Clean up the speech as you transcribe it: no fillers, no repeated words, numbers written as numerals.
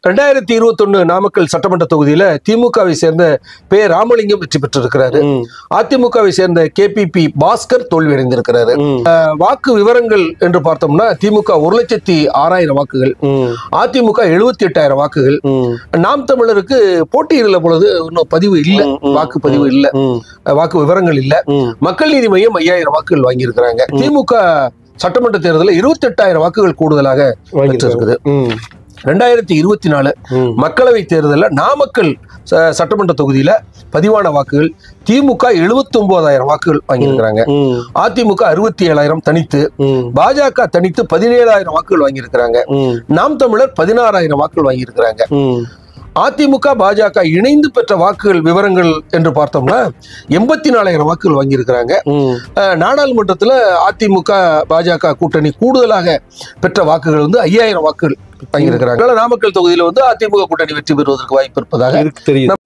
2021 நாமக்கல் சட்டமன்ற தொகுதியில திமுகவை சேர்ந்த பே ராமலிங்கம் வெற்றி பெற்றிருக்கிறாரு. அதிமுகவை சேர்ந்த KPP பாஸ்கர் தோல்வியடைந்திருக்கிறாரு. வாக்கு விவரங்கள் என்று பார்த்தோம்னா திமுக 1,06,000 வாக்குகள், அதிமுக 78,000 வாக்குகள். நாம் தமிழருக்கு போட்டியிடல பொழுது இன்னும் பதிவு இல்ல, வாக்குப்பதிவு இல்ல, வாக்கு விவரங்கள் இல்ல. மக்கள் நீதி மையம் 5,000 வாக்குகள் வாங்கியிருக்கிறாங்க. திமுக சட்டமன்ற தேர்தலில் 28,000 வாக்குகள் கூடுதலாக பெற்றிருக்குது. 2024 மக்களவை தேர்தலில் நாமக்கல் சட்டமன்ற தொகுதியில பதிவான வாக்குகள் திமுக 79,000 வாக்குகள் வாங்கியிருக்கிறாங்க. அதிமுக 67,000 தனித்து, பாஜக தனித்து 17,000 வாக்குகள் வாங்கியிருக்கிறாங்க. நாம் தமிழர் 16,000 வாக்குகள் வாங்கியிருக்கிறாங்க. அதிமுக பாஜக இணைந்து பெற்ற வாக்குகள் விவரங்கள் என்று பார்த்தோம்னா 84,000 வாக்குகள் வாங்கியிருக்கிறாங்க. நாடாளுமன்றத்தில் அதிமுக பாஜக கூட்டணி கூடுதலாக பெற்ற வாக்குகள் 5,000 வாக்குகள் வாங்கியிருக்கிறாங்க. நாமக்கல் தொகுதியில் அதிமுக கூட்டணி வெற்றி பெறுவதற்கு வாய்ப்பு இருப்பதாக தெரியும்.